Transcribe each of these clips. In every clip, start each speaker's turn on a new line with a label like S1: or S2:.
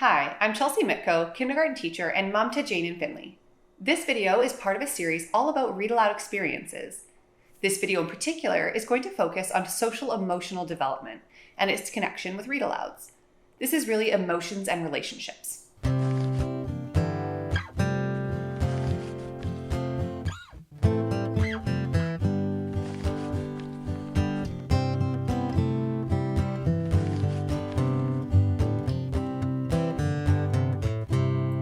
S1: Hi, I'm Chelsea Mytko, kindergarten teacher and mom to Jane and Finley. This video is part of a series all about read aloud experiences. This video in particular is going to focus on social emotional development and its connection with read alouds. This is really emotions and relationships.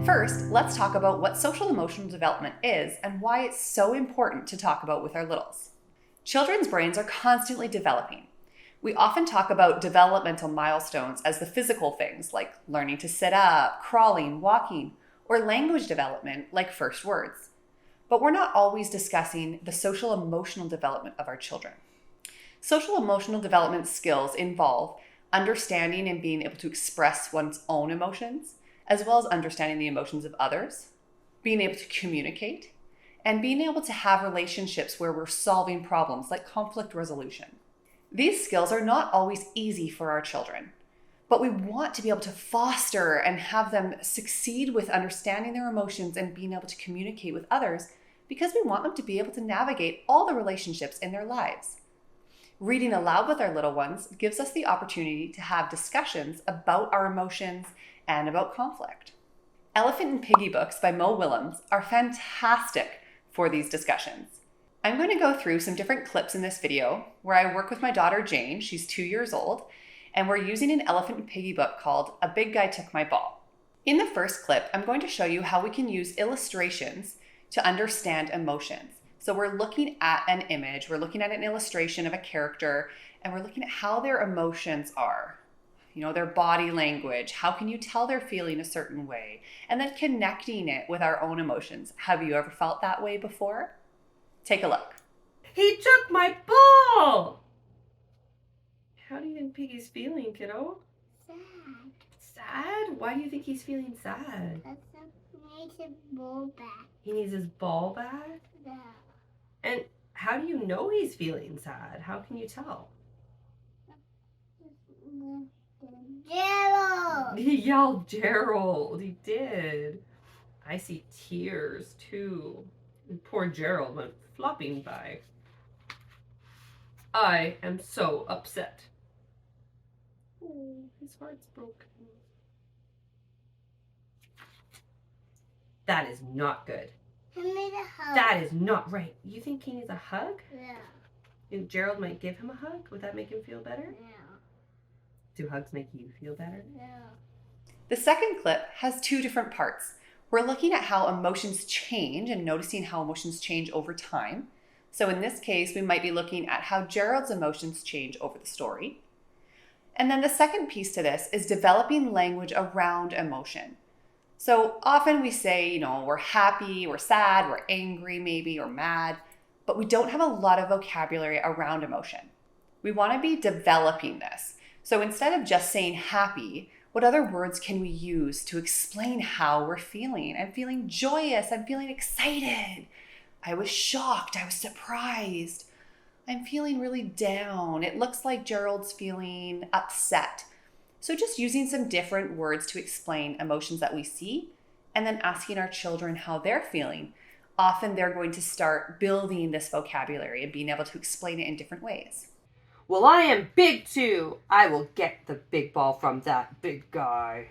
S1: First, let's talk about what social emotional development is and why it's so important to talk about with our littles. Children's brains are constantly developing. We often talk about developmental milestones as the physical things like learning to sit up, crawling, walking, or language development like first words. But we're not always discussing the social emotional development of our children. Social emotional development skills involve understanding and being able to express one's own emotions, as well as understanding the emotions of others, being able to communicate, and being able to have relationships where we're solving problems like conflict resolution. These skills are not always easy for our children, but we want to be able to foster and have them succeed with understanding their emotions and being able to communicate with others because we want them to be able to navigate all the relationships in their lives. Reading aloud with our little ones gives us the opportunity to have discussions about our emotions and about conflict. Elephant and Piggie books by Mo Willems are fantastic for these discussions. I'm going to go through some different clips in this video where I work with my daughter Jane, she's 2 years old, and we're using an Elephant and Piggie book called A Big Guy Took My Ball. In the first clip, I'm going to show you how we can use illustrations to understand emotions. So we're looking at an image, we're looking at an illustration of a character, and we're looking at how their emotions are. Their body language, how can you tell they're feeling a certain way? And then connecting it with our own emotions. Have you ever felt that way before? Take a look.
S2: He took my ball! How do you think Piggie's feeling, kiddo?
S3: Sad.
S2: Sad? Why do you think he's feeling sad?
S3: He needs his ball back.
S2: He needs his ball back?
S3: Yeah.
S2: And how do you know he's feeling sad? How can you tell?
S3: Gerald!
S2: He yelled Gerald. He did. I see tears too. And poor Gerald went flopping by. I am so upset. Oh, his heart's broken. That is not good.
S3: He needs a hug.
S2: That is not right. You think he needs a hug?
S3: Yeah.
S2: And Gerald might give him a hug? Would that make him feel better?
S3: Yeah.
S2: Do hugs make you feel better?
S3: Yeah.
S1: The second clip has two different parts. We're looking at how emotions change and noticing how emotions change over time. So in this case, we might be looking at how Gerald's emotions change over the story. And then the second piece to this is developing language around emotion. So often we say, we're happy, we're sad, we're angry maybe, or mad, but we don't have a lot of vocabulary around emotion. We want to be developing this. So instead of just saying happy, what other words can we use to explain how we're feeling? I'm feeling joyous. I'm feeling excited. I was shocked. I was surprised. I'm feeling really down. It looks like Gerald's feeling upset. So just using some different words to explain emotions that we see and then asking our children how they're feeling. Often they're going to start building this vocabulary and being able to explain it in different ways.
S2: Well, I am big too. I will get the big ball from that big guy.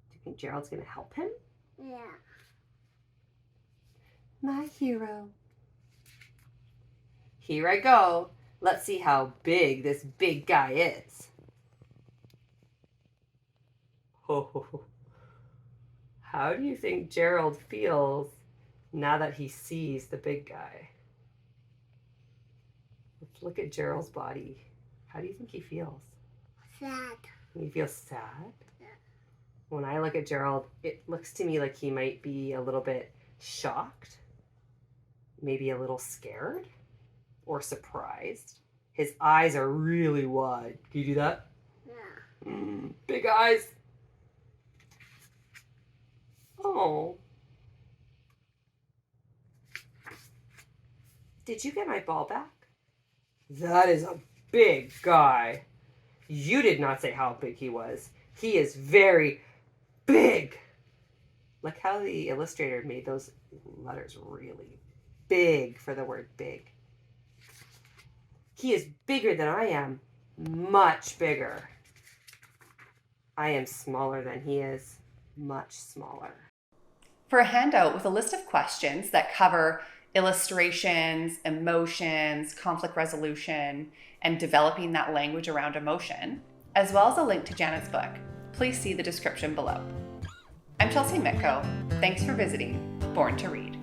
S2: Do you think Gerald's going to help him?
S3: Yeah.
S2: My hero. Here I go. Let's see how big this big guy is. Oh, how do you think Gerald feels now that he sees the big guy? Let's look at Gerald's body. How do you think he feels?
S3: Sad.
S2: He feels sad?
S3: Yeah.
S2: When I look at Gerald, it looks to me like he might be a little bit shocked, maybe a little scared or surprised. His eyes are really wide. Can you do that?
S3: Yeah.
S2: Big eyes. Oh. Did you get my ball back? That is a big guy. You did not say how big he was. He is very, big. Look how the illustrator made those letters really big for the word big. He is bigger than I am, much bigger. I am smaller than he is, much smaller.
S1: For a handout with a list of questions that cover illustrations, emotions, conflict resolution, and developing that language around emotion, as well as a link to Janet's book, please see the description below. I'm Chelsea Mytko. Thanks for visiting Born to Read.